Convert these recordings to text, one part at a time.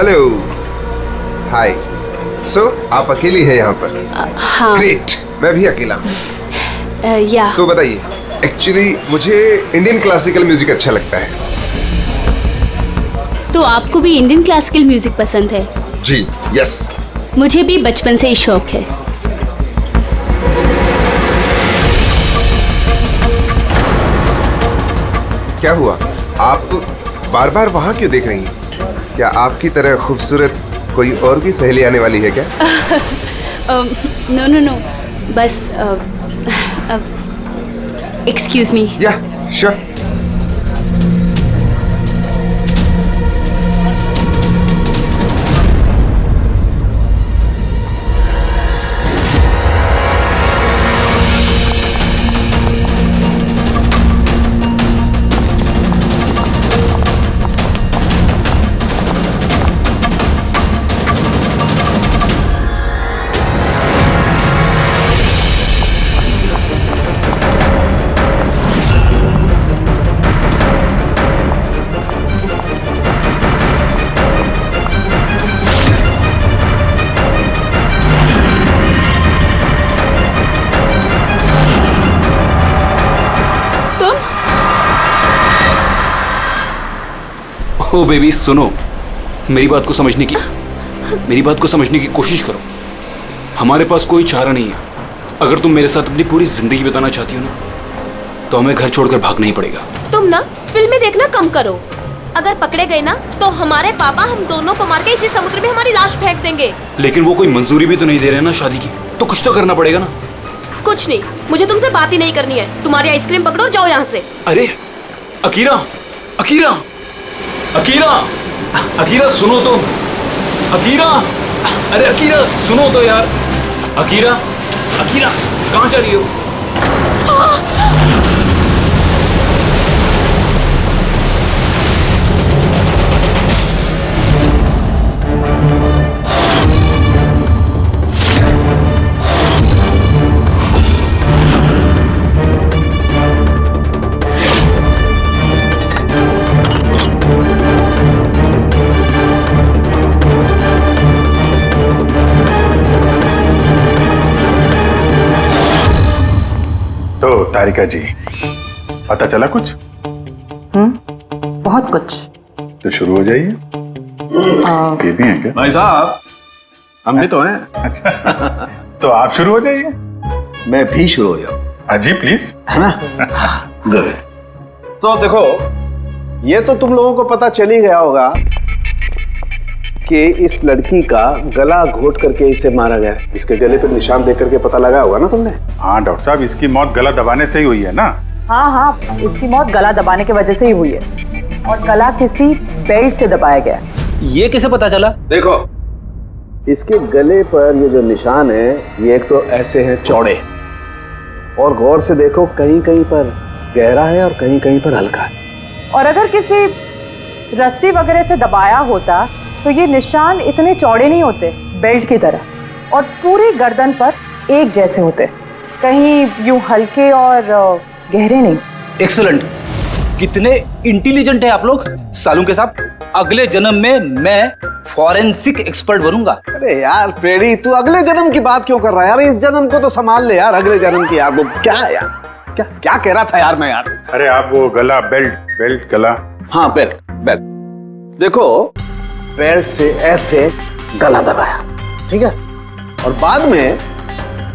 Hello, हाय। सो आप अकेली हैं यहाँ पर? हाँ। ग्रेट, मैं भी अकेला हूँ। या तो बताइए, एक्चुअली मुझे इंडियन क्लासिकल म्यूजिक अच्छा लगता है। तो आपको भी इंडियन क्लासिकल म्यूजिक पसंद है? जी, यस। मुझे भी बचपन से ही शौक है। क्या हुआ, आप बार बार वहाँ क्यों देख रही हैं? क्या आपकी तरह खूबसूरत कोई और भी सहेली आने वाली है क्या? नो नो नो, बस एक्सक्यूज मी। या, श्योर। ओ बेबी सुनो, मेरी बात को समझने की कोशिश करो। हमारे पास कोई चारा नहीं है। अगर तुम मेरे साथ अपनी पूरी जिंदगी बिताना चाहती हो ना, तो हमें घर छोड़कर भागना ही पड़ेगा। तुम ना फिल्में देखना कम करो। अगर पकड़े गए ना तो हमारे पापा हम दोनों को मार के इसी समुद्र में हमारी लाश फेंक देंगे। लेकिन वो कोई मंजूरी भी तो नहीं दे रहे ना शादी की, तो कुछ तो करना पड़ेगा ना। कुछ नहीं, मुझे तुमसे बात ही नहीं करनी है। तुम्हारी आइसक्रीम पकड़ो और जाओ यहाँ से। अरे अकीरा, अकीरा, अकीरा, अकीरा सुनो तो। अकीरा, अरे अकीरा सुनो तो यार। अकीरा, अकीरा कहाँ जा रही हो? तारिका जी, पता चला कुछ? बहुत कुछ। तो शुरू हो जाइए। ये भी हैं क्या? भाई साहब, हम भी तो हैं। अच्छा तो आप शुरू हो जाइए। मैं भी शुरू हो जाऊं? जी प्लीज। है ना? गुड। तो देखो, ये तो तुम लोगों को पता चल ही गया होगा कि इस लड़की का गला घोट करके इसे मारा गया है। इसके गले पर निशान देख करके पता लगा होगा ना तुमने? हाँ डॉक्टर साहब, इसकी मौत गला दबाने से ही हुई है ना? हाँ, इसकी मौत गला दबाने की वजह से ही हुई है और गला किसी बेल्ट से दबाया गया। ये कैसे पता चला? देखो, इसके गले पर ये जो निशान है, ये एक तो ऐसे हैं चौड़े, और गौर से देखो कहीं कहीं पर गहरा है और कहीं कहीं पर हल्का है। और अगर किसी रस्सी वगैरह से दबाया होता तो ये निशान इतने चौड़े नहीं होते, बेल्ट की तरह, और पूरी गर्दन पर एक जैसे होते, कहीं यूं हल्के और गहरे नहीं। एक्सीलेंट, कितने इंटेलिजेंट है आप लोग। सालू के साहब, अगले जन्म में मैं फॉरेंसिक एक्सपर्ट बनूंगा। अरे यार प्रेडी, तू अगले जन्म की बात क्यों कर रहा है यार? इस जन्म को तो संभाल ले यार, अगले जन्म की यार। वो क्या है यार, क्या क्या कह रहा था यार मैं यार? अरे आप वो गला, बेल्ट गला। हाँ बेल्ट। देखो, बेल्ट से ऐसे गला दबाया, ठीक है, और बाद में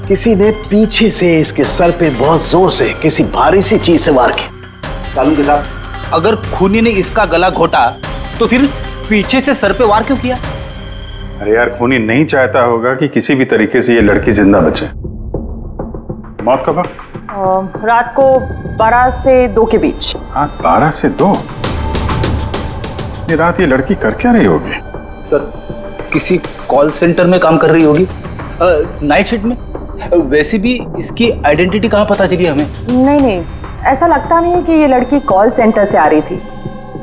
किसी ने पीछे से इसके सर पे बहुत जोर से किसी भारी सी चीज से वार की। सालू के साथ, अगर खूनी ने इसका गला घोटा तो फिर पीछे से सर पे वार क्यों किया? अरे यार, खूनी नहीं चाहता होगा कि किसी भी तरीके से ये लड़की जिंदा बचे। मौत कब? रात को 12 से 2 के बीच। हाँ, 12 से 2। ये रात ये लड़की कर क्या रही होगी? सर, किसी कॉल सेंटर में काम कर रही होगी, नाइट शिफ्ट में। वैसे भी इसकी आइडेंटिटी कहाँ पता चली हमें? नहीं, ऐसा लगता नहीं है कि ये लड़की कॉल सेंटर से आ रही थी।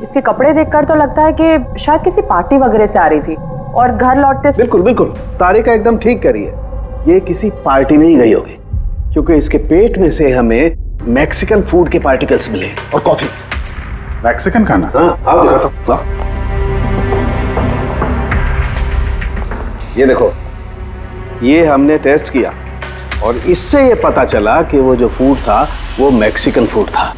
इसके कपड़े देखकर तो लगता है कि शायद किसी पार्टी वगैरह से आ रही थी और घर लौटते। बिल्कुल तारिका एकदम ठीक करी है। ये किसी पार्टी में ही गई होगी, क्योंकि इसके पेट में से हमें मैक्सिकन फूड के पार्टिकल्स मिले और कॉफी। मैक्सिकन खाना? हाँ, आप दिखाता हूँ। ये देखो, ये हमने टेस्ट किया और इससे ये पता चला कि वो जो फूड था वो मैक्सिकन फूड था।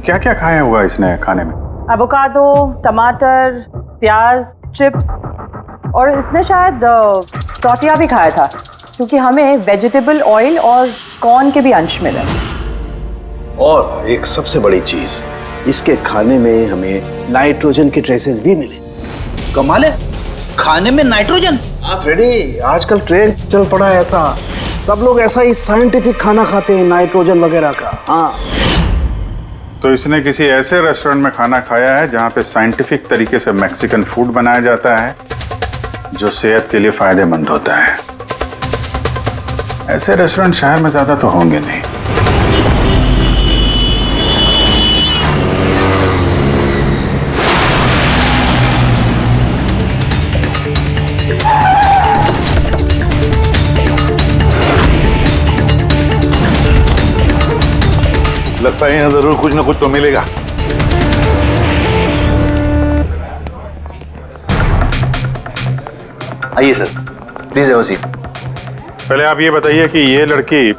क्या क्या खाया हुआ इसने खाने में? एवोकाडो, टमाटर, प्याज, चिप्स और इसने शायद टॉर्टिया भी खाया था, क्योंकि हमें वेजिटेबल ऑयल और कॉर्न के भी अंश मिले। और एक सबसे बड़ी चीज, इसके खाने में हमें नाइट्रोजन के ट्रेसेस भी मिले। कमाल है, खाने में नाइट्रोजन। हाँ फ्रेडी, आजकल ट्रेंड चल पड़ा है ऐसा, सब लोग ऐसा ही साइंटिफिक खाना खाते हैं, नाइट्रोजन वगैरह का। हाँ, तो इसने किसी ऐसे रेस्टोरेंट में खाना खाया है जहां पे साइंटिफिक तरीके से मैक्सिकन फूड बनाया जाता है जो सेहत के लिए फायदेमंद होता है। ऐसे रेस्टोरेंट शहर में ज्यादा तो होंगे नहीं। लगता है यहाँ जरूर कुछ ना कुछ तो मिलेगा। आइए sir, please have a seat. पहले आप ये बताइए कि ये लड़की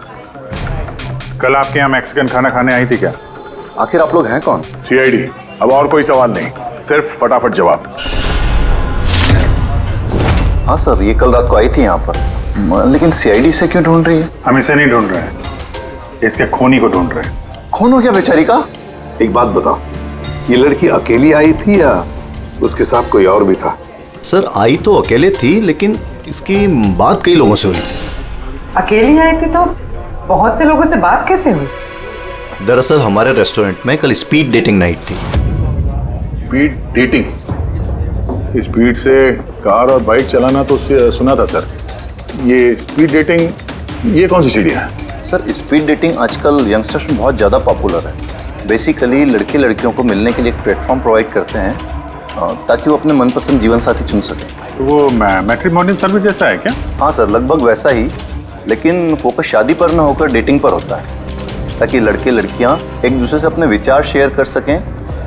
कल आपके यहाँ मैक्सिकन खाना खाने आई थी क्या? आखिर आप लोग हैं कौन? सीआईडी। अब और कोई सवाल नहीं, सिर्फ फटाफट जवाब। हाँ सर, ये कल रात को आई थी यहाँ पर, लेकिन सीआईडी से क्यों ढूंढ रही है? हम इसे नहीं ढूंढ रहे हैं, इसके खूनी को ढूंढ रहे हैं। खून हो गया बेचारी का? एक बात बताओ, ये लड़की अकेली आई थी या उसके साथ कोई और भी था? सर आई तो अकेले थी, लेकिन इसकी बात कई लोगों से हुई थी। अकेली आई थी तो बहुत से लोगों से बात कैसे हुई? दरअसल हमारे रेस्टोरेंट में कल स्पीड डेटिंग नाइट थी। Speed dating? स्पीड से कार और बाइक चलाना तो सुना था सर। ये स्पीड डेटिंग ये कौन सी चीज़ है? सर स्पीड डेटिंग आजकल यंगस्टर्स में बहुत ज़्यादा पॉपुलर है। बेसिकली लड़के लड़कियों को मिलने के लिए एक प्लेटफॉर्म प्रोवाइड करते हैं ताकि वो अपने मनपसंद जीवन साथी चुन सकें। तो वो मैट्रिमोनियल सर्विस जैसा है क्या? हाँ सर, लगभग वैसा ही, लेकिन फोकस शादी पर न होकर डेटिंग पर होता है, ताकि लड़के लड़कियाँ एक दूसरे से अपने विचार शेयर कर सकें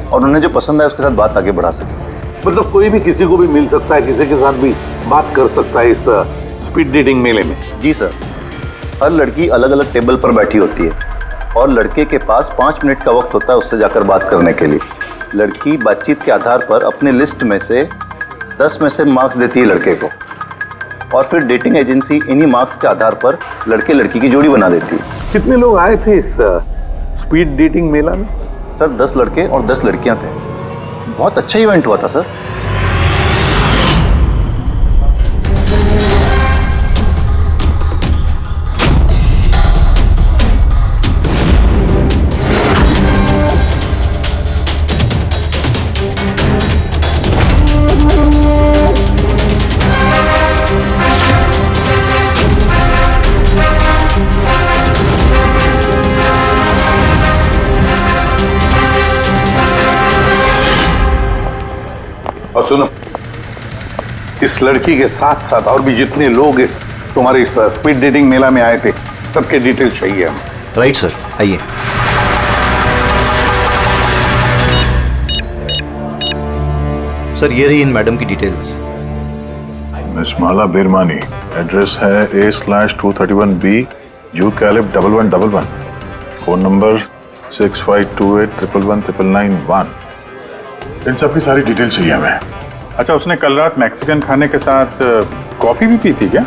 और उन्हें जो पसंद है उसके साथ बात आगे बढ़ा सकें। मतलब कोई भी किसी को भी मिल सकता है, किसी के साथ भी बात कर सकता है इस स्पीड डेटिंग मेले में? जी सर, हर लड़की अलग अलग टेबल पर बैठी होती है और लड़के के पास 5 मिनट का वक्त होता है उससे जाकर बात करने के लिए। लड़की बातचीत के आधार पर अपने लिस्ट में से 10 में से मार्क्स देती है लड़के को, और फिर डेटिंग एजेंसी इन्हीं मार्क्स के आधार पर लड़के लड़की की जोड़ी बना देती है। कितने लोग आए थे इस स्पीड डेटिंग मेला में? सर 10 लड़के और 10 लड़कियां थे। बहुत अच्छा इवेंट हुआ था सर। और सुनो, इस लड़की के साथ साथ और भी जितने लोग इस तुम्हारे इस स्पीड डेटिंग मेला में आए थे सबके डिटेल्स चाहिए हमें। राइट सर, आइए। सर ये रही इन मैडम की डिटेल्स। मिस माला बिरमानी, एड्रेस है A/231B जू कैलिब 1111, फोन नंबर 6528119991। इन सब की सारी डिटेल चाहिए हमें। अच्छा, उसने कल रात मैक्सिकन खाने के साथ कॉफी भी पी थी क्या?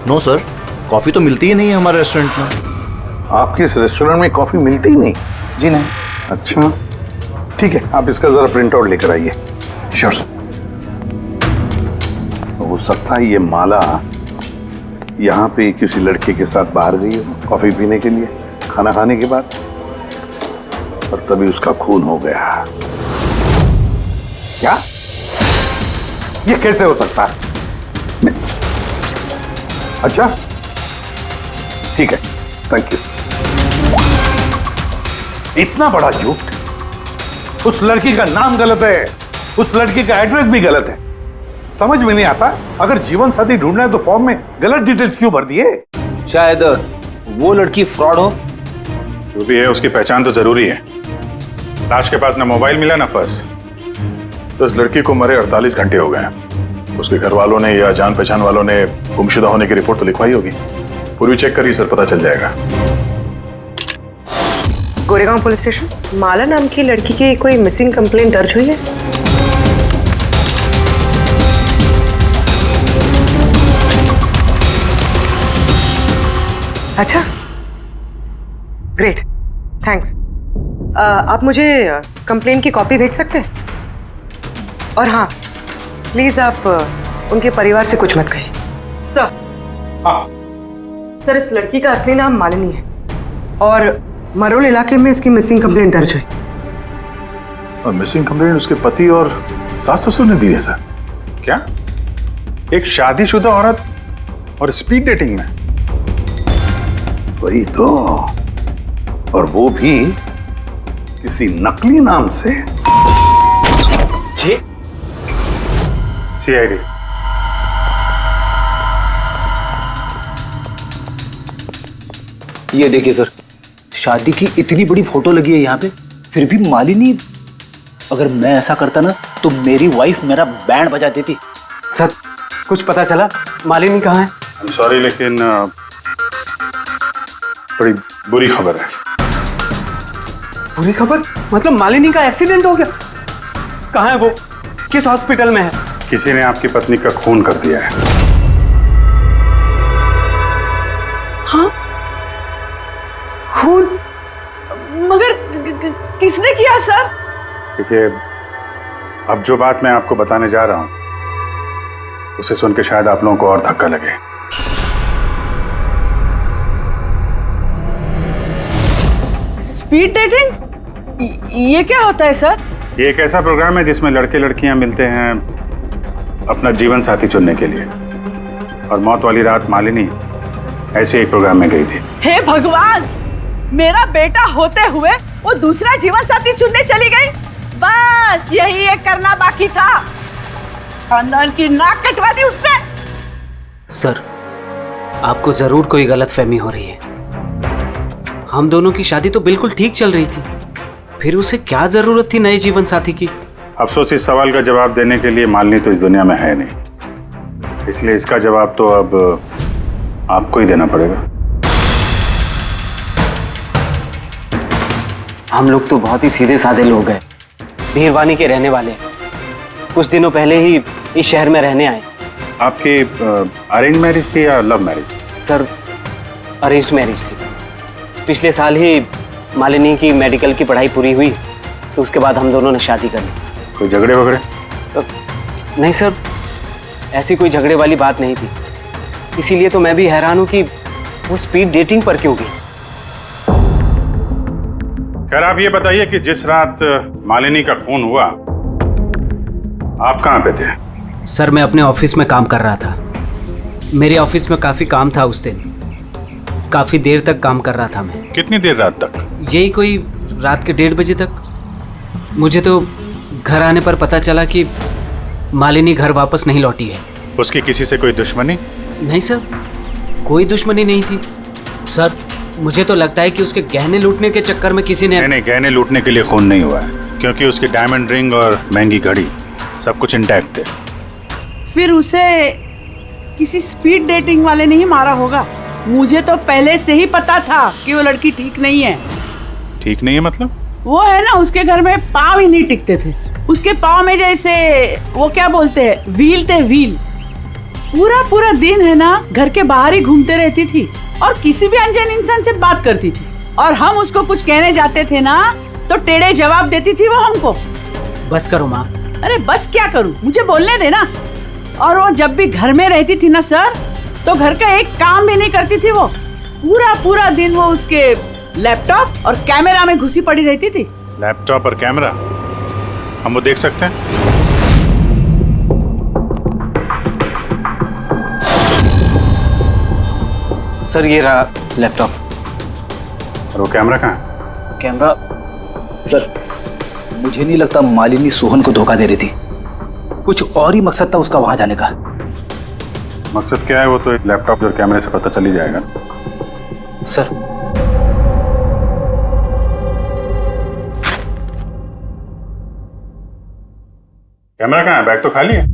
नो सर, कॉफ़ी तो मिलती ही नहीं है हमारे रेस्टोरेंट में। आपके इस रेस्टोरेंट में कॉफी मिलती ही नहीं? जी नहीं। अच्छा ठीक है, आप इसका जरा प्रिंट आउट लेकर आइए। Sure sir. हो सकता है ये माला यहाँ पे किसी लड़के के साथ बाहर गई हो कॉफी पीने के लिए खाना खाने के बाद, और तभी उसका खून हो गया। क्या? ये कैसे हो सकता है? अच्छा ठीक है, थैंक यू। इतना बड़ा झूठ! उस लड़की का नाम गलत है, उस लड़की का एड्रेस भी गलत है। समझ में नहीं आता, अगर जीवन साथी ढूंढना है तो फॉर्म में गलत डिटेल्स क्यों भर दिए? शायद वो लड़की फ्रॉड हो। जो भी है उसकी पहचान तो जरूरी है। लाश के पास ना मोबाइल मिला ना पर्स, तो इस लड़की को मरे 48 घंटे हो गए। उसके घर वालों ने या जान पहचान वालों ने गुमशुदा होने की रिपोर्ट तो लिखवाई होगी। पूरी चेक करिए सर, पता चल जाएगा। गोरेगांव पुलिस स्टेशन, माला नाम की लड़की की कोई मिसिंग कंप्लेंट दर्ज हुई है? अच्छा, ग्रेट, थैंक्स। आप मुझे कंप्लेन की कॉपी भेज सकते हैं? और हाँ, प्लीज आप उनके परिवार से कुछ मत कहिए। सर, सर, इस लड़की का असली नाम मालिनी है और मरोल इलाके में इसकी मिसिंग कंप्लेंट दर्ज हुई। और मिसिंग कंप्लेंट उसके पति और सास ससुर ने दी है सर? क्या, एक शादीशुदा औरत और स्पीड डेटिंग में? वही तो, और वो भी किसी नकली नाम से। जी सीआईडी। ये देखिए सर, शादी की इतनी बड़ी फोटो लगी है यहाँ पे, फिर भी मालिनी। अगर मैं ऐसा करता ना तो मेरी वाइफ मेरा बैंड बजा देती। सर, कुछ पता चला मालिनी कहाँ है? आई एम सॉरी, लेकिन बड़ी बुरी खबर है। बुरी खबर? मतलब मालिनी का एक्सीडेंट हो गया? कहाँ है वो? किस हॉस्पिटल में है? किसी ने आपकी पत्नी का खून कर दिया है। हाँ, खून? मगर किसने किया सर? देखिए, अब जो बात मैं आपको बताने जा रहा हूं उसे सुन के शायद आप लोगों को और धक्का लगे। Speed dating? ये क्या होता है सर? ये एक ऐसा प्रोग्राम है जिसमें लड़के लड़कियां मिलते हैं अपना जीवन साथी चुनने के लिए। और मौत वाली रात मालिनी ऐसे एक प्रोग्राम में गई थी। हे भगवान, मेरा बेटा होते हुए वो दूसरा जीवन साथी चुनने चली गई। बस यही एक करना बाकी था। खानदान की नाक कटवा दी उसने। सर, आपको जरूर कोई गलतफहमी हो रही है। हम दोनों की शादी तो बिल्कुल ठीक चल रही थी, फिर उसे क्या जरूरत थी नए जीवन साथी की? अफसोस, इस सवाल का जवाब देने के लिए मालिनी तो इस दुनिया में है नहीं, इसलिए इसका जवाब तो अब आपको ही देना पड़ेगा। हम लोग तो बहुत ही सीधे साधे लोग हैं, भीरवानी के रहने वाले। कुछ दिनों पहले ही इस शहर में रहने आए। आपकी अरेंज मैरिज थी या love marriage? Sir, arranged marriage थी। पिछले साल ही मालिनी की मेडिकल की पढ़ाई पूरी हुई तो उसके बाद हम दोनों ने शादी कर ली। कोई झगड़े वगड़े? नहीं सर, ऐसी कोई झगड़े वाली बात नहीं थी। इसीलिए तो मैं भी हैरान हूं कि वो स्पीड डेटिंग पर क्यों गई। खैर, आप ये बताइए कि जिस रात मालिनी का खून हुआ आप कहाँ पे थे? सर, मैं अपने ऑफिस में काम कर रहा था। मेरे ऑफिस में काफ़ी काम था उस दिन। काफ़ी देर तक काम कर रहा था मैं। कितनी देर रात तक? यही कोई रात के 1:30 बजे तक। मुझे तो घर आने पर पता चला कि मालिनी घर वापस नहीं लौटी है। उसकी किसी से कोई दुश्मनी? नहीं सर, कोई दुश्मनी नहीं थी। सर, मुझे तो लगता है कि उसके गहने लूटने के चक्कर में किसी ने। नहीं, गहने लूटने के लिए खून नहीं हुआ है, क्योंकि उसकी डायमंड रिंग और महंगी घड़ी सब कुछ इंटैक्ट थे। फिर उसे किसी स्पीड डेटिंग वाले ने ही मारा होगा। मुझे तो पहले से ही पता था कि वो लड़की ठीक नहीं है। ठीक नहीं है मतलब? वो है ना, उसके घर में पाँव ही नहीं टिकते थे। उसके पाँव में जैसे वो क्या बोलते हैं, व्हील थे, व्हील। पूरा पूरा दिन है ना घर के बाहर ही घूमते रहती थी और किसी भी अनजान इंसान से बात करती थी। और हम उसको कुछ कहने जाते थे ना तो टेढ़े जवाब देती थी वो हमको। बस करो माँ। अरे बस क्या करूँ, मुझे बोलने देना। और वो जब भी घर में रहती थी ना सर, तो घर का एक काम भी नहीं करती थी वो। पूरा पूरा दिन वो उसके लैपटॉप और कैमरा में घुसी पड़ी रहती थी। लैपटॉप और कैमरा हम वो देख सकते हैं? सर, ये रहा लैपटॉप। और वो कैमरा कहाँ है? कैमरा? सर, मुझे नहीं लगता मालिनी सोहन को धोखा दे रही थी। कुछ और ही मकसद था उसका वहां जाने का। मकसद क्या है वो तो एक लैपटॉप और कैमरे से पता चल ही जाएगा। सर, कैमरा कहाँ है? बैग तो खाली है।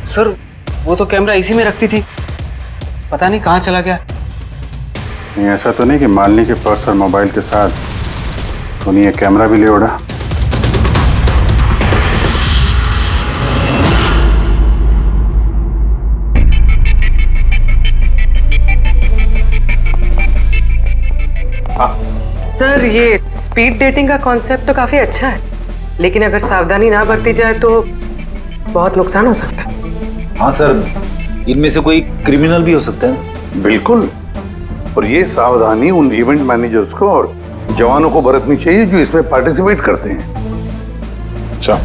सर वो तो कैमरा इसी में रखती थी, पता नहीं कहाँ चला गया। नहीं, ऐसा तो नहीं कि मालिनी के पर्स और मोबाइल के साथ उन्हें कैमरा भी ले उड़ा? सर ये स्पीड डेटिंग का कॉन्सेप्ट तो काफी अच्छा है, लेकिन अगर सावधानी ना बरती जाए तो बहुत नुकसान हो सकता है। हाँ सर, इनमें से कोई क्रिमिनल भी हो सकता है। बिल्कुल, और ये सावधानी उन इवेंट मैनेजर्स को और जवानों को बरतनी चाहिए जो इसमें पार्टिसिपेट करते हैं। अच्छा,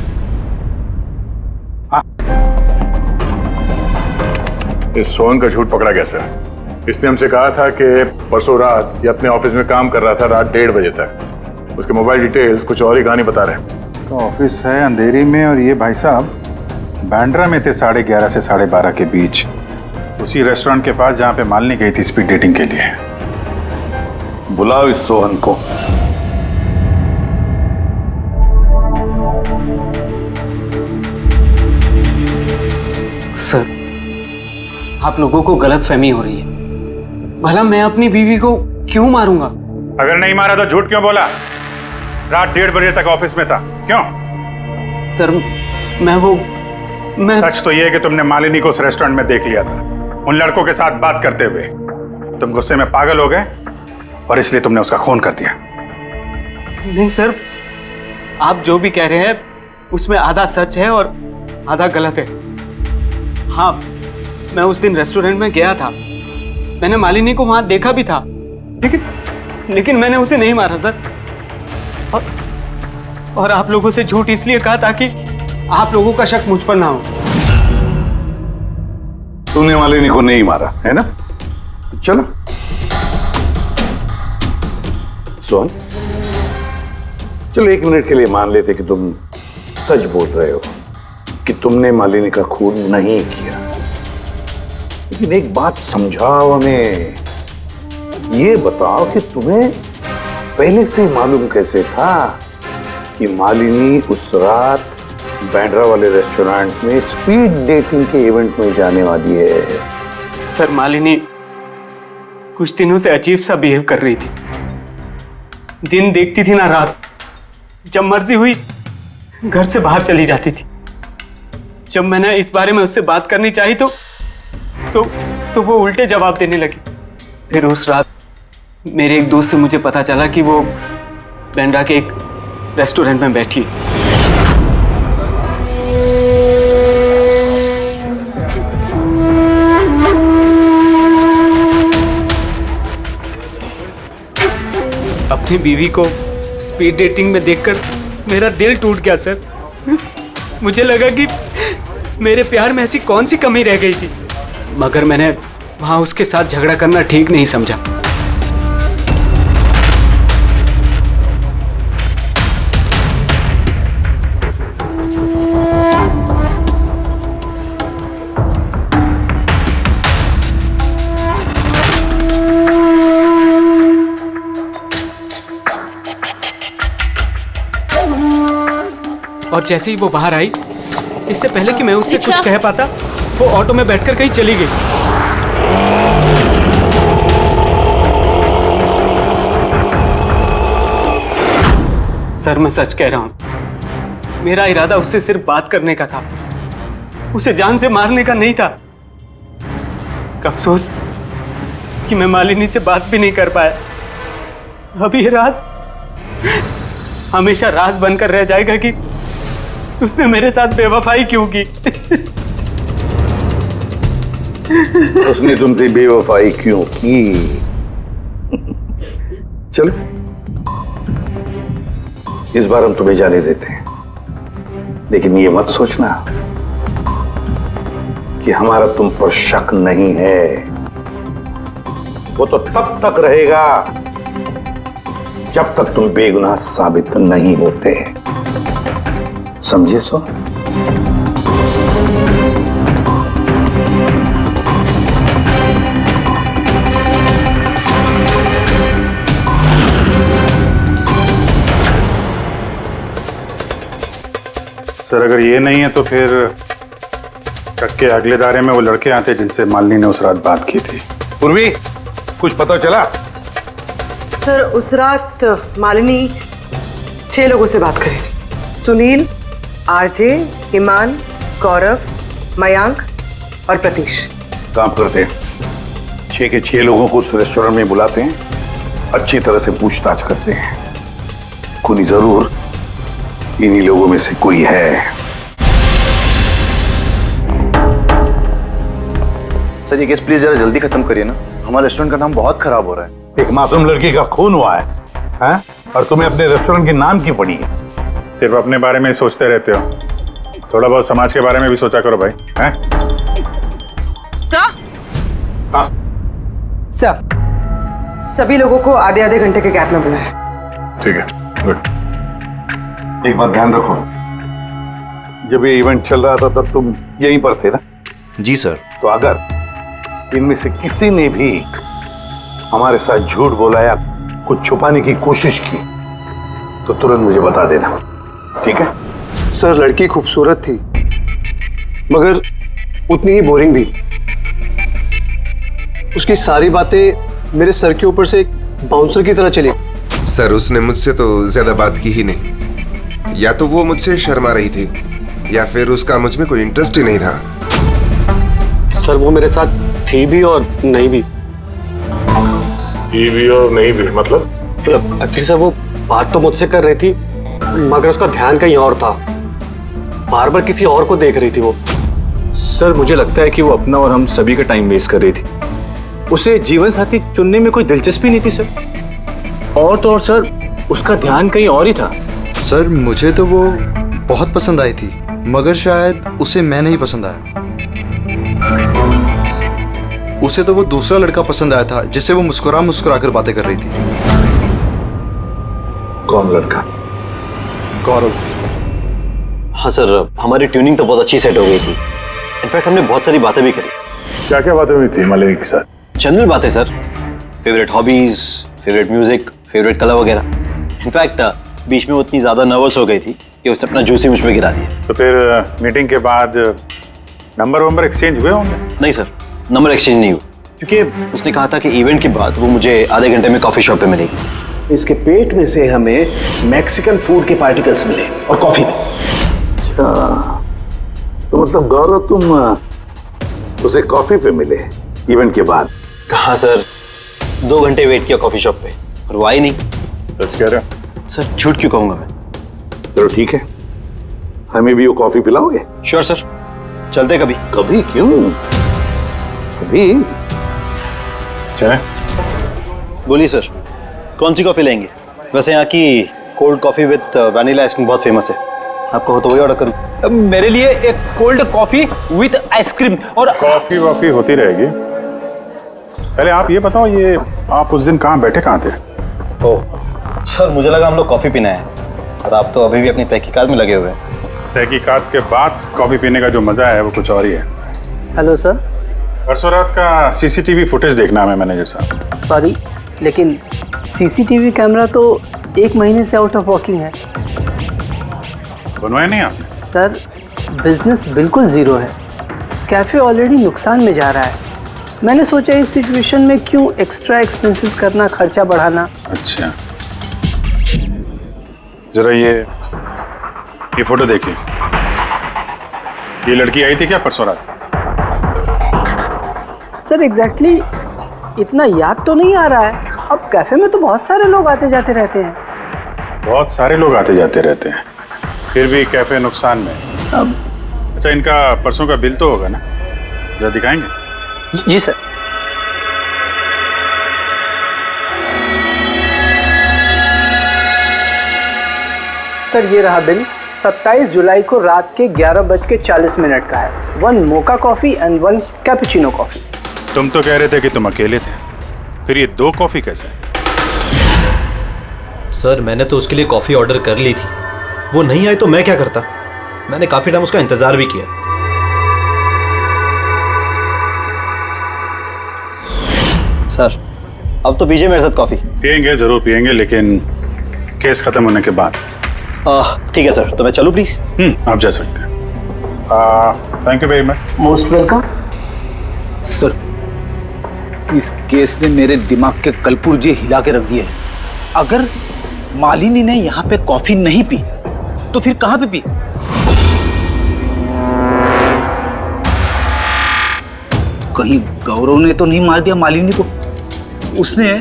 इस सोहन का झूठ पकड़ा कैसे? इसने हमसे कहा था कि परसों रात ये अपने ऑफिस में काम कर रहा था रात 1:30 बजे तक। उसके मोबाइल डिटेल्स कुछ और ही कहानी बता रहे हैं। तो ऑफिस है अंधेरी में और ये भाई साहब बांद्रा में थे 11:30 से 12:30 के बीच, उसी रेस्टोरेंट के पास जहां पे मालिनी गई थी स्पीड डेटिंग के लिए। बुलाओ इस सोहन को। सर आप लोगों को गलत फहमी हो रही है। भला मैं अपनी बीवी को क्यों मारूंगा? अगर नहीं मारा तो झूठ क्यों बोला? रात 1:30 बजे तक ऑफिस में था, क्यों? सर मैं सच तो यह है कि तुमने मालिनी को उस रेस्टोरेंट में देख लिया था उन लड़कों के साथ बात करते हुए। तुम गुस्से में पागल हो गए और इसलिए तुमने उसका खून कर दिया। नहीं सर, आप जो भी कह रहे हैं उसमें आधा सच है और आधा गलत है। हाँ, मैं उस दिन रेस्टोरेंट में गया था, मैंने मालिनी को वहां देखा भी था, लेकिन मैंने उसे नहीं मारा सर। और आप लोगों से झूठ इसलिए कहा ताकि आप लोगों का शक मुझ पर ना हो। तूने मालिनी को नहीं मारा है ना? चलो सोहन, चलो 1 मिनट के लिए मान लेते कि तुम सच बोल रहे हो कि तुमने मालिनी का खून नहीं किया, लेकिन एक बात समझाओ हमें। ये बताओ कि तुम्हें पहले से मालूम कैसे था कि मालिनी उस रात बांद्रा वाले रेस्टोरेंट में स्पीड डेटिंग के इवेंट में जाने वाली है? सर मालिनी कुछ दिनों से अजीब सा बिहेव कर रही थी। दिन देखती थी ना रात, जब मर्जी हुई घर से बाहर चली जाती थी। जब मैंने इस बारे में उससे बात करनी चाहिए तो वो उल्टे जवाब देने लगी। फिर उस रात मेरे एक दोस्त से मुझे पता चला कि वो बांद्रा के एक रेस्टोरेंट में बैठी है। अपनी बीवी को स्पीड डेटिंग में देखकर मेरा दिल टूट गया सर। मुझे लगा कि मेरे प्यार में ऐसी कौन सी कमी रह गई थी, मगर मैंने वहां उसके साथ झगड़ा करना ठीक नहीं समझा। और जैसे ही वो बाहर आई, इससे पहले कि मैं उससे कुछ कह पाता, वो ऑटो में बैठकर कहीं चली गई। सर मैं सच कह रहा हूं, मेरा इरादा उससे सिर्फ बात करने का था, उसे जान से मारने का नहीं था। अफसोस कि मैं मालिनी से बात भी नहीं कर पाया। अभी ये राज हमेशा राज बनकर रह जाएगा कि उसने मेरे साथ बेवफाई क्यों की। उसने तुमसे बेवफाई क्यों की? चलो इस बार हम तुम्हें जाने देते हैं, लेकिन ये मत सोचना कि हमारा तुम पर शक नहीं है। वो तो तब तक रहेगा जब तक तुम बेगुनाह साबित नहीं होते, समझे? सो सर अगर ये नहीं है तो फिर ट्रक के अगले दायरे में वो लड़के आते जिनसे मालिनी ने उस रात बात की थी। पूर्वी, कुछ पता चला? सर उस रात मालिनी 6 लोगों से बात करी थी। सुनील, आरजे, ईमान, गौरव, मयांक और प्रतीश। काम करते हैं, 6 के 6 लोगों को उस रेस्टोरेंट में बुलाते हैं, अच्छी तरह से पूछताछ करते हैं। खूनी जरूर इन्हीं लोगों में से कोई है। सर ये केस प्लीज जरा जल्दी खत्म करिए ना, हमारे रेस्टोरेंट का नाम बहुत खराब हो रहा है। एक मासूम लड़की का खून हुआ है, हैं? और तुम्हें अपने रेस्टोरेंट के नाम की पड़ी है। सिर्फ अपने बारे में ही सोचते रहते हो, थोड़ा बहुत समाज के बारे में भी सोचा करो भाई, हैं? सर, हाँ सर, सभी लोगों को आधे आधे घंटे के गैप में बुलाएं। ठीक है, गुड। एक बात ध्यान रखो, जब ये इवेंट चल रहा था तब तुम यहीं पर थे ना? जी सर। तो अगर इनमें से किसी ने भी हमारे साथ झूठ बोला या कुछ छुपाने की कोशिश की तो तुरंत मुझे बता देना, ठीक है? सर लड़की खूबसूरत थी मगर उतनी ही बोरिंग भी। उसकी सारी बातें मेरे सर के ऊपर से एक बाउंसर की तरह चली। सर उसने मुझसे तो ज्यादा बात की ही नहीं, या तो वो मुझसे शर्मा रही थी या फिर उसका मुझ में कोई इंटरेस्ट ही नहीं था। सर वो मेरे साथ थी भी और नहीं भी। थी भी और नहीं भी मतलब? फिर सर वो बात तो मुझसे कर रही थी मगर उसका ध्यान कहीं और था, बार बार किसी और को देख रही थी वो। सर मुझे लगता है कि वो अपना और हम सभी का टाइम वेस्ट कर रही थी। उसे जीवन साथी चुनने में कोई दिलचस्पी नहीं थी सर। और तो और सर उसका ध्यान कहीं और ही था। सर मुझे तो वो बहुत पसंद आई थी मगर शायद उसे मैं नहीं पसंद आया। उसे तो वो दूसरा लड़का पसंद आया था जिससे वो मुस्कुरा मुस्कुरा कर बातें कर रही थी। कौन लड़का? गौरव। हाँ सर, हमारी ट्यूनिंग तो बहुत अच्छी सेट हो गई थी। इनफैक्ट हमने बहुत सारी बातें भी करी। क्या क्या बातें हुई थी मालिनी के साथ? जनरल बातें sir, favourite hobbies, favourite music, favourite colour वगैरह। इनफैक्ट बीच में वो इतनी ज्यादा नर्वस हो गई थी कि उसने अपना जूस ही मुझ पे गिरा दिया। तो फिर मीटिंग के बाद नंबर एक्सचेंज हुए होंगे? नहीं सर, नंबर एक्सचेंज नहीं हुआ क्योंकि उसने कहा था कि इवेंट के बाद वो मुझे आधे घंटे में कॉफी शॉप पे मिलेगी। इसके पेट में से हमें मैक्सिकन फूड के पार्टिकल्स मिले और कॉफी में। अच्छा, तो मतलब गौरव तुम उसे कॉफी पे मिले इवेंट के बाद? कहा सर, 2 घंटे वेट किया कॉफी शॉप पे और वो आई नहीं। सच कह रहे हो? सर झूठ क्यों कहूंगा मैं। चलो ठीक है, हमें भी वो कॉफी पिलाओगे? श्योर सर, चलते कभी। कभी क्यों, कभी। चाय? बोलिए सर, कौन सी कॉफी लेंगे? वैसे यहाँ की cold coffee with vanilla ice cream बहुत फेमस है, आपको हो तो वही ऑर्डर करूँ। मेरे लिए एक कोल्ड कॉफी विद आइसक्रीम। और कॉफी वॉफी होती रहेगी। पहले आप ये बताओ, ये आप उस दिन कहाँ बैठे कहाँ थे? ओह सर, मुझे लगा हम लोग कॉफी पीना है और आप तो अभी भी अपनी तहकीकात में लगे हुए हैं। तहकीकात के बाद कॉफी पीने का जो मजा है वो कुछ और ही है। Hello sir. परसों रात का सीसीटीवी फुटेज देखना है मैनेजर साहब। सॉरी लेकिन सीसीटीवी कैमरा तो 1 महीने से आउट ऑफ वर्किंग है। बनवाया नहीं आपने? सर बिजनेस बिल्कुल ज़ीरो है, कैफ़े ऑलरेडी नुकसान में जा रहा है। मैंने सोचा इस सिचुएशन में क्यों एक्स्ट्रा एक्सपेंसेस करना, खर्चा बढ़ाना। अच्छा, जरा ये फोटो देखिए। ये लड़की आई थी क्या परसों रात? सर एग्जैक्टली इतना याद तो नहीं आ रहा है। अब कैफे में तो बहुत सारे लोग आते जाते रहते हैं। बहुत सारे लोग आते जाते रहते हैं, फिर भी कैफे नुकसान में। अब अच्छा, इनका परसों का बिल तो होगा ना, जरा दिखाएंगे? जी सर। सर ये रहा बिल। 27 जुलाई को रात के 11:40 का है। 1 mocha coffee and 1 cappuccino coffee. तुम तो कह रहे थे कि तुम अकेले थे, फिर ये 2 कॉफी कैसे? सर मैंने तो उसके लिए कॉफी ऑर्डर कर ली थी, वो नहीं आई तो मैं क्या करता। मैंने काफी टाइम उसका इंतजार भी किया। सर अब तो पीजिए मेरे साथ कॉफी। पियेंगे, जरूर पियेंगे, लेकिन केस खत्म होने के बाद। ठीक है सर, तो मैं चलूं प्लीज? आप जा सकते हैं। Thank you very much. Most welcome. Sir, इस केस ने मेरे दिमाग के कलपुर्जे हिला के रख दिए हैं। अगर मालिनी ने यहाँ पे कॉफी नहीं पी तो फिर कहाँ पे पी? कहीं गौरव ने तो नहीं मार दिया मालिनी को? उसने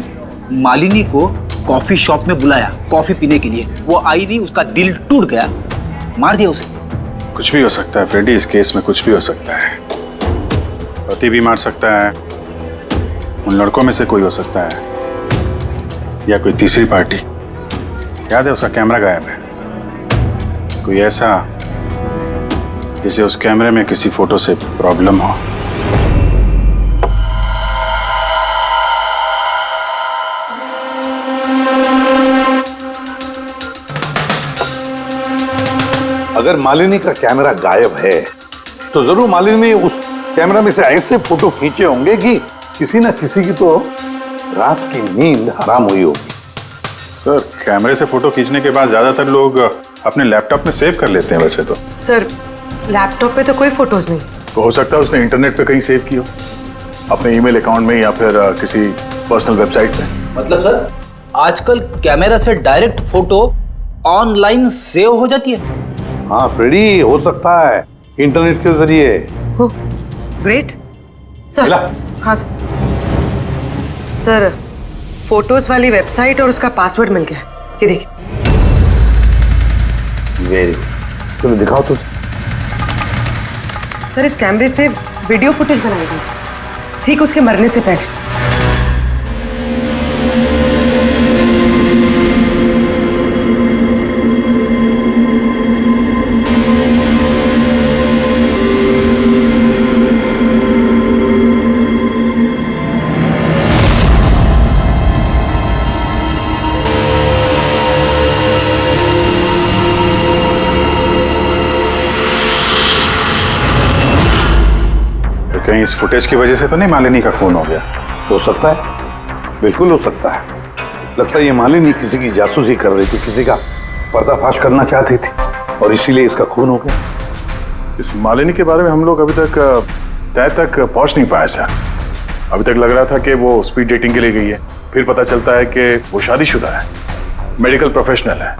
मालिनी को कॉफी शॉप में बुलाया कॉफी पीने के लिए, वो आई नहीं, उसका दिल टूट गया, मार दिया उसे। कुछ भी हो सकता है फ्रेडी, इस केस में कुछ भी हो सकता है। पति भी मार सकता है, उन लड़कों में से कोई हो सकता है, या कोई तीसरी पार्टी। याद है उसका कैमरा गायब है, कोई ऐसा जिसे उस कैमरे में किसी फोटो से प्रॉब्लम हो। अगर मालिनी का कैमरा गायब है तो जरूर मालिनी ने उस कैमरा में से ऐसे फोटो खींचे होंगे कि किसी ना किसी की तो रात की नींद हराम हुई होगी। सर, कैमरे से फोटो खींचने के बाद ज्यादातर लोग अपने लैपटॉप में सेव कर लेते हैं वैसे तो। सर, लैपटॉप पे तो कोई फोटोज नहीं। तो हो सकता है उसने इंटरनेट पे कहीं सेव की हो, अपने ईमेल अकाउंट में या फिर किसी पर्सनल वेबसाइट पे। मतलब सर, आजकल कैमरा से डायरेक्ट फोटो ऑनलाइन सेव हो जाती है? हाँ फ्रेडी, हो सकता है इंटरनेट के जरिए। Great sir. हाँ सर, फोटोज वाली वेबसाइट और उसका पासवर्ड मिल गया, ये देखिए। वेरी, चलो दिखाओ तो। सर, इस कैमरे से वीडियो फुटेज बनाई गई ठीक उसके मरने से पहले। कहीं इस फुटेज की वजह से तो नहीं मालिनी का खून हो गया? हो सकता है, बिल्कुल हो सकता है। लगता है ये मालिनी किसी की जासूसी कर रही थी, किसी का पर्दाफाश करना चाहती थी और इसीलिए इसका खून हो गया। इस मालिनी के बारे में हम लोग अभी तक तय तक पहुंच नहीं पाए सर। अभी तक लग रहा था कि वो स्पीड डेटिंग के लिए गई है, फिर पता चलता है कि वो शादीशुदा है, मेडिकल प्रोफेशनल है,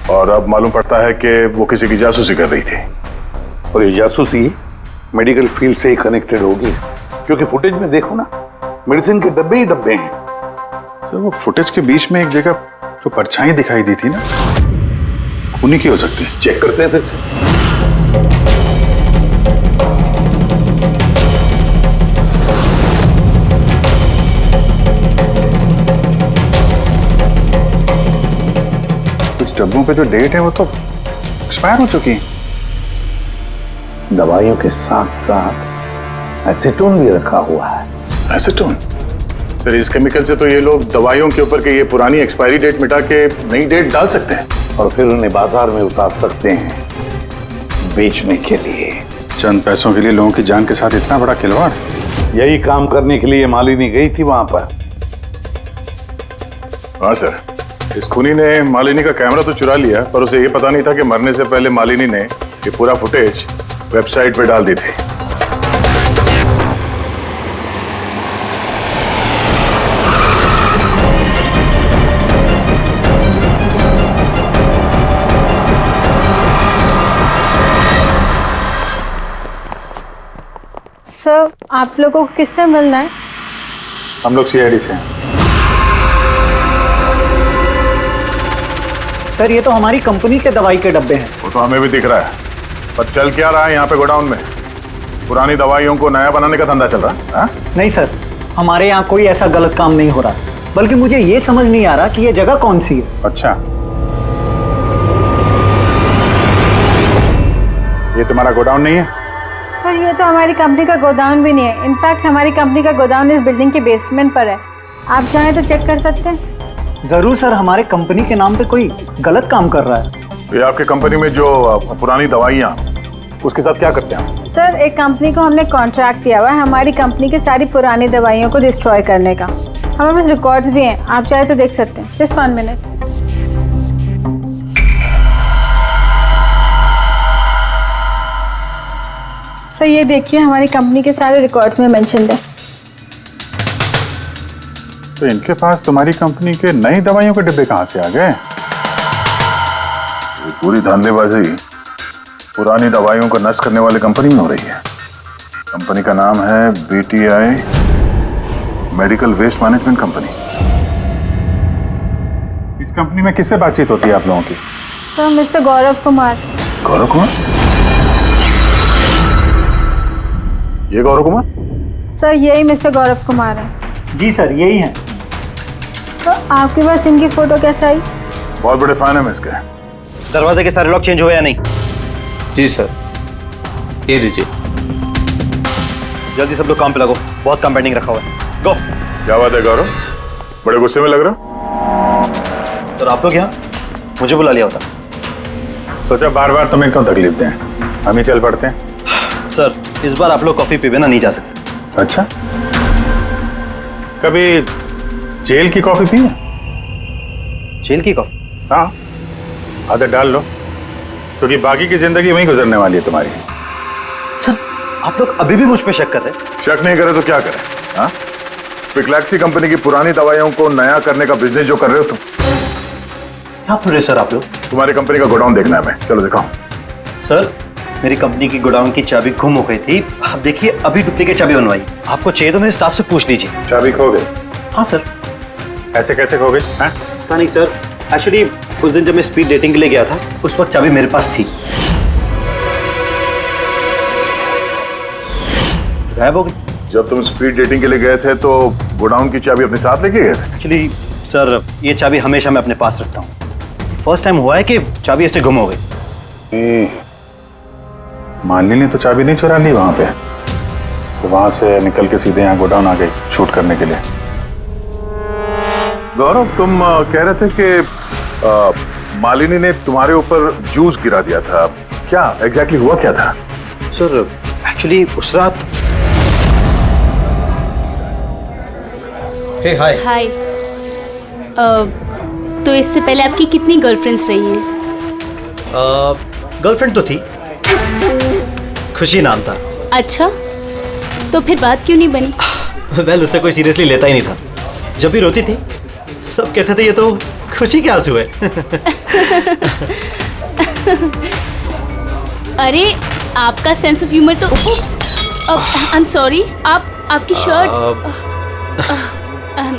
और अब मालूम पड़ता है कि वो किसी की जासूसी कर रही थी। और ये जासूसी मेडिकल फील्ड से ही कनेक्टेड होगी, क्योंकि फुटेज में देखो ना, मेडिसिन के डब्बे ही डब्बे हैं। सर, वो फुटेज के बीच में एक जगह जो परछाई दिखाई दी थी ना, खूनी की हो सकती है। चेक करते हैं फिर से। कुछ डब्बों पे जो डेट है वो तो एक्सपायर हो चुकी है। दवाइयों के साथ साथ एसीटोन भी रखा हुआ है। एसीटोन? सर, इस केमिकल से तो ये लोग दवाइयों के ऊपर के ये पुरानी एक्सपायरी डेट मिटा के नई डेट डाल सकते हैं और फिर उन्हें बाजार में उतार सकते हैं बेचने के लिए। चंद पैसों के लिए लोगों की जान के साथ इतना बड़ा खिलवाड़? यही काम करने के लिए मालिनी गई थी वहां पर। हाँ सर, इस खूनी ने मालिनी का कैमरा तो चुरा लिया, पर उसे ये पता नहीं था कि मरने से पहले मालिनी ने ये पूरा फुटेज वेबसाइट पे डाल दी थी। सर, आप लोगों को किससे मिलना है? हम लोग सीआईडी से हैं। सर, ये तो हमारी कंपनी के दवाई के डब्बे हैं। वो तो हमें भी दिख रहा है, पर चल क्या रहा है यहाँ पे गोडाउन में? पुरानी दवाइयों को नया बनाने का धंधा चल रहा है? हा? नहीं सर, हमारे यहाँ कोई ऐसा गलत काम नहीं हो रहा, बल्कि मुझे ये समझ नहीं आ रहा कि ये जगह कौन सी है। अच्छा, ये तुम्हारा गोडाउन नहीं है? सर, ये तो हमारी कंपनी का गोदाम भी नहीं है। इनफैक्ट हमारी कंपनी का गोदाम इस बिल्डिंग के बेसमेंट पर है। आप चाहें तो चेक कर सकते हैं। जरूर सर, हमारे कंपनी के नाम पे कोई गलत काम कर रहा है। ये आपकी कंपनी में जो पुरानी दवाइयाँ, उसके साथ क्या करते हैं? सर, एक कंपनी को हमने कॉन्ट्रैक्ट दिया हुआ है हमारी कंपनी की सारी पुरानी दवाइयों को डिस्ट्रॉय करने का। हमारे पास रिकॉर्ड्स भी हैं, आप चाहे तो देख सकते हैं। Just 1 minute. सर ये देखिए हमारी कंपनी के सारे रिकॉर्ड्स में मेंशन है। तो इनके पास तुम्हारी कंपनी के नई दवाइयों के डिब्बे कहाँ से आ गए? ये पूरी धांधलेबाजी पुरानी दवाइयों को नष्ट करने वाली कंपनी में हो रही है। कंपनी का नाम है BTI medical waste management company. इस कंपनी में किससे बातचीत होती है आप लोगों की? Sir mister Gaurav Kumar. गौरव कुमार? ये गौरव कुमार? सर यही मिस्टर गौरव कुमार है। जी सर यही है। तो आपके पास इनकी फोटो कैसे आई? बहुत बड़े फैन है इसके। दरवाजे के सारे लॉक चेंज हुए या नहीं? जी सर, ये लीजिए। जल्दी सब लोग काम पे लगो, बहुत काम पेंडिंग रखा हुआ है। गो। क्या बात है गौरव, बड़े गुस्से में लग रहे हो? तो आप लोग यहाँ मुझे बुला लिया होता। सोचा बार बार तुम्हें क्यों तकलीफ दें, हम ही चल पड़ते हैं। सर इस बार आप लोग कॉफी पीवे ना नहीं जा सकते। अच्छा, कभी जेल की कॉफी पी है? जेल की कॉफी? हाँ, आदत डाल लो, क्योंकि बाकी की जिंदगी वहीं गुजरने वाली है तुम्हारी। सर आप लोग अभी भी मुझ पे शक कर रहे हैं? शक नहीं करे तो क्या करें? हाँ, पिक्लैक्सी कंपनी की पुरानी दवाइयों को नया करने का बिजनेस जो कर रहे हो तुम। क्या कर रहे सर आप लोग? तुम्हारी कंपनी का गोडाउन देखना है मैं, चलो दिखाओ। सर मेरी कंपनी की गोडाउन की चाबी गुम हो गई थी, आप देखिए अभी डुप्लीकेट चाबी बनवाई। आपको चाहिए तो मेरे स्टाफ से पूछ लीजिए। चाबी खो गई? हाँ सर। ऐसे कैसे खो गई? पता नहीं सर, एक्चुअली उस दिन जब मैं स्पीड डेटिंग के लिए गया था उस वक्त चाबी मेरे पास थी, गायब हो गई। जब तुम स्पीड डेटिंग के लिए गए थे तो गोडाउन की चाबी अपने साथ लेके गए थे? एक्चुअली सर ये चाबी हमेशा मैं अपने पास रखता हूँ। फर्स्ट टाइम हुआ है कि चाबी ऐसे गुम हो गई। मालिनी ने तो चाबी नहीं चुरा ली वहां पे, तो वहां से निकल के सीधे यहाँ गोडाउन आ गई शूट करने के लिए। गौरव तुम कह रहे थे कि मालिनी ने तुम्हारे ऊपर जूस गिरा दिया था, क्या एग्जैक्टली हुआ क्या था? सर एक्चुअली उस रात। हे हाय। हाय। तो इससे पहले आपकी कितनी गर्लफ्रेंड्स रही हैं? गर्लफ्रेंड तो थी, खुशी नाम था। अच्छा, तो फिर बात क्यों नहीं बनी? वेल उसे कोई सीरियसली लेता ही नहीं था। जब भी रोती थी सब कहते थे ये तो खुशी के आंसू है। अरे आपका सेंस ऑफ ह्यूमर तो आई एम सॉरी, आपकी शर्ट।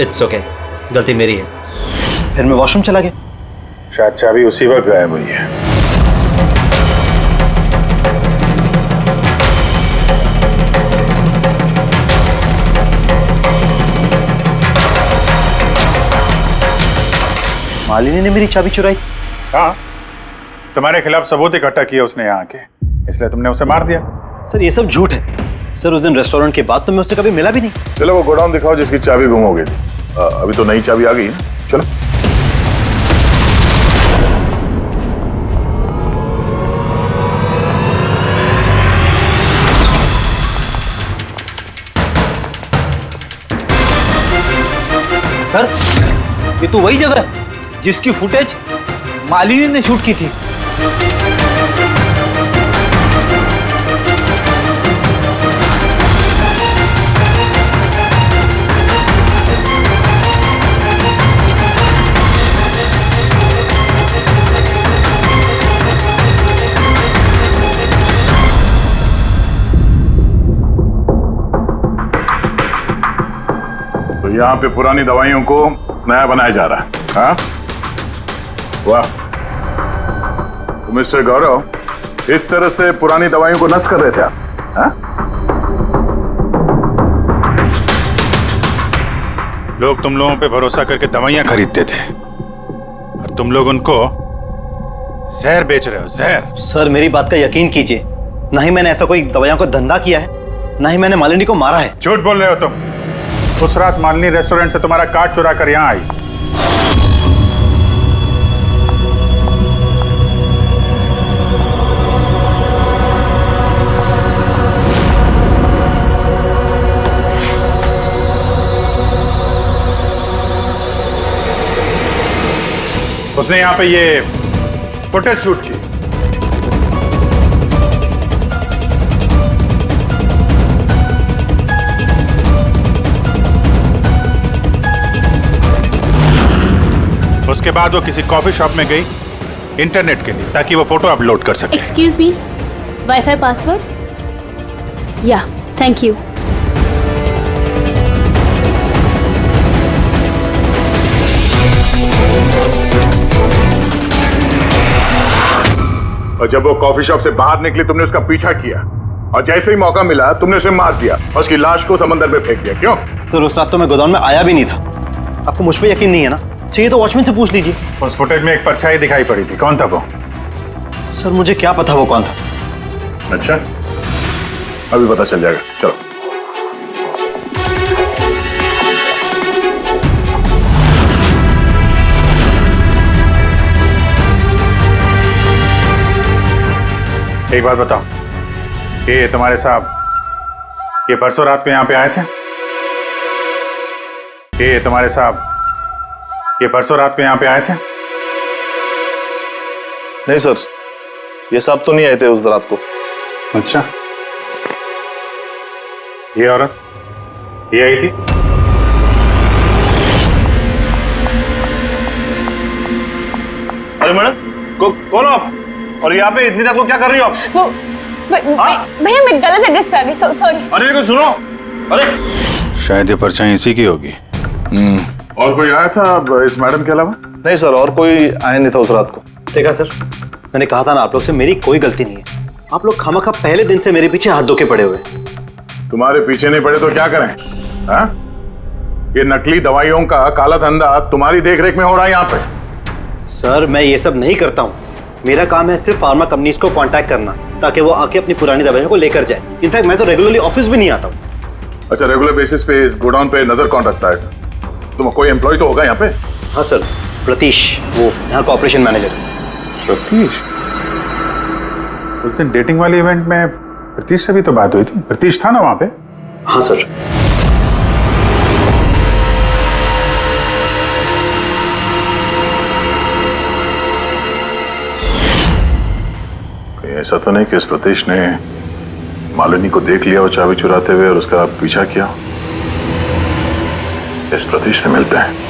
इट्स ओके, गलती मेरी है। फिर मैं वॉशरूम चला गया, शायद चाबी उसी वक्त गायब हुई है। मालिनी ने मेरी चाबी चुराई? हाँ, तुम्हारे खिलाफ सबूत इकट्ठा किया उसने यहाँ आके, इसलिए तुमने उसे मार दिया। सर ये सब झूठ है। सर उस दिन रेस्टोरेंट के बाद तो मैं उससे कभी मिला भी नहीं। चलो वो गोडाउन दिखाओ जिसकी चाबी गुम हो गई थी। अभी तो नई चाबी आ गई है, चलो। सर ये तो वही जगह है जिसकी फुटेज मालिनी ने शूट की थी। तो यहाँ पे पुरानी दवाइयों को नया बनाया जा रहा है। हाँ वाह, तो मिस्टर गौरव इस तरह से पुरानी दवाइयों को नष्ट कर रहे थे आप? हाँ? लोग तुम लोगों पे भरोसा करके दवाइयां खरीदते थे और तुम लोग उनको जहर बेच रहे हो, जहर। सर मेरी बात का यकीन कीजिए, ना ही मैंने ऐसा कोई दवाइयों का धंधा किया है, ना ही मैंने मालिनी को मारा है। झूठ बोल रहे हो तुम। उस रात मालिनी रेस्टोरेंट से तुम्हारा कार्ड चुरा कर यहाँ आई। उसने यहाँ पे ये फुटेज शूट की। उसके बाद वो किसी कॉफी शॉप में गई इंटरनेट के लिए, ताकि वो फोटो अपलोड कर सके। Excuse me, wifi password? या, थैंक यू। और जब वो कॉफी शॉप से बाहर निकली तुमने उसका पीछा किया और जैसे ही मौका मिला तुमने उसे मार दिया और उसकी लाश को समंदर में फेंक दिया। क्यों? तो उस रात तो मैं गोदाम में आया भी नहीं था। आपको मुझ पर यकीन नहीं है ना? चाहिए तो वॉचमैन से पूछ लीजिए। उस फुटेज में एक परछाई दिखाई पड़ी थी, कौन था वो? सर मुझे क्या पता वो कौन था। अच्छा, अभी पता चल जाएगा, चलो। एक बात बताओ, ये तुम्हारे साहब ये परसों रात को यहाँ पे आए थे? ये तुम्हारे साहब ये परसों रात को यहाँ पे आए थे? नहीं सर, ये साहब तो नहीं आए थे उस रात को। अच्छा, ये औरत ये आई थी? अरे मैडम, कौन हो आप? और यहाँ पे इतनी रात को क्या कर रही हो आप? वो भैया मैं गलत एड्रेस पे आ गई, सॉरी। अरे को सुनो, अरे शायद ये परछाई इसी की होगी। और कोई आया था इस मैडम के अलावा? नहीं सर, और कोई आया नहीं था उस रात को। देखा सर, मैंने कहा था ना आप लोग से, मेरी कोई गलती नहीं है। आप लोग खामखा पहले दिन से मेरे पीछे हाथ धो के पड़े हुए। तुम्हारे पीछे नहीं पड़े तो क्या करें? हाँ? ये नकली दवाइयों का काला धंधा तुम्हारी देखरेख में हो रहा है यहाँ पे। सर मैं ये सब नहीं करता हूँ। मेरा काम है सिर्फ फार्मा कंपनीज को कांटेक्ट करना, ताकि वो आके अपनी पुरानी दवाइयों को लेकर जाए। इनफैक्ट मैं तो रेगुलरली ऑफिस भी नहीं आता हूँ। अच्छा, रेगुलर बेसिस पे इस गोडाउन पे नजर कौन रखता है? तुम कोई एम्प्लॉय तो होगा यहाँ पे? हाँ सर, प्रतीश, वो यहाँ का ऑपरेशन मैनेजर है। प्रतीश? उस दिन डेटिंग वाले इवेंट में प्रतीश से भी तो बात हुई थी। प्रतीश था ना वहाँ पे? हाँ सर। ऐसा तो नहीं कि इस प्रतीश ने मालिनी को देख लिया और चाबी चुराते हुए और उसका पीछा किया? इस प्रतीश से मिलते हैं।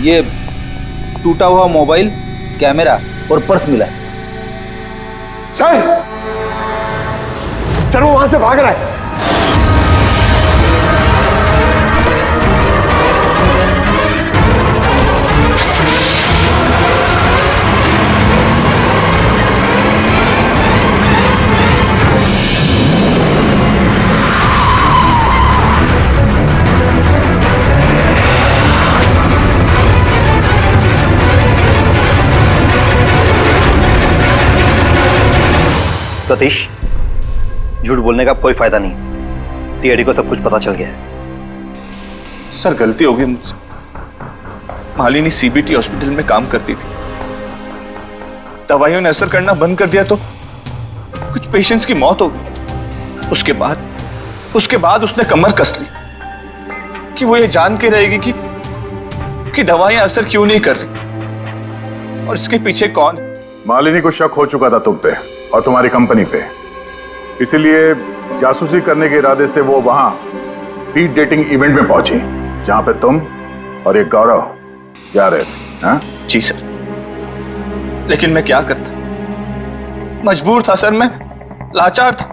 ये टूटा हुआ मोबाइल, कैमरा और पर्स मिला है। सर, सर वो वहां से भाग रहा है। प्रतीश, झूठ बोलने का कोई फायदा नहीं। सीआईडी को सब कुछ पता चल गया है। सर गलती हो गई मुझसे। मालिनी सीबीटी हॉस्पिटल में काम करती थी। दवाइयों ने असर करना बंद कर दिया तो कुछ पेशेंट्स की मौत हो गई। उसके बाद उसने कमर कस ली कि वो ये जान के रहेगी कि दवाइयां असर क्यों नहीं कर रही और इसके पीछे कौन है। मालिनी को शक हो चुका था तुम पे और तुम्हारी कंपनी पे, इसीलिए जासूसी करने के इरादे से वो वहां स्पीड डेटिंग इवेंट में पहुंची जहां पे तुम और एक गौरव जा रहे थे। हाँ? जी सर, लेकिन मैं क्या करता, मजबूर था सर, मैं लाचार था।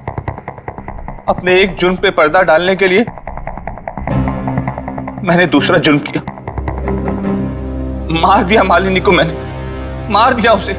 अपने एक जुर्म पे पर्दा डालने के लिए मैंने दूसरा जुर्म किया। मार दिया मालिनी को, मैंने मार दिया उसे।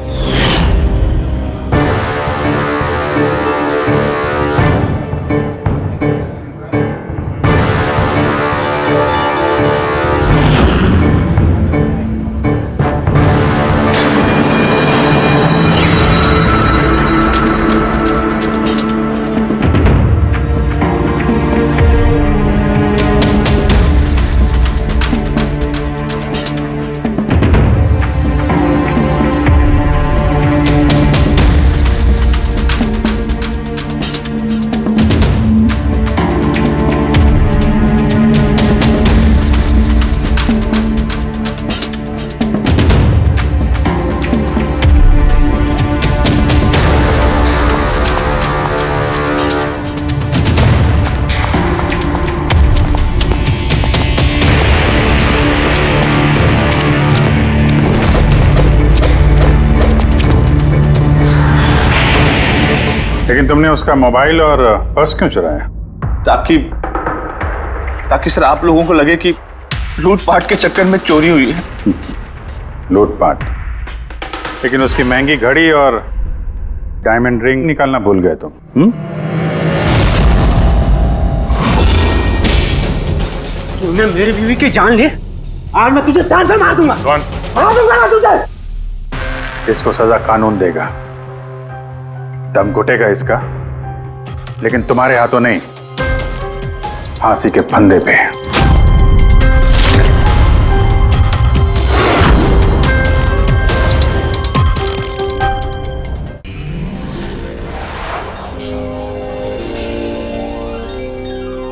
लेकिन तुमने उसका मोबाइल और पर्स क्यों चुराया? ताकि सर आप लोगों को लगे कि लूटपाट के चक्कर में चोरी हुई है। लूटपाट? लेकिन उसकी महंगी घड़ी और डायमंड रिंग निकालना भूल गए तुम। तूने मेरी बीवी की जान ली, आज मैं तुझे जान से मार दूंगा। कौन? मार दूंगा ना तुझे। इसको सजा कानून देगा, दम घुटेगा इसका, लेकिन तुम्हारे हाथों नहीं, फांसी के फंदे पे।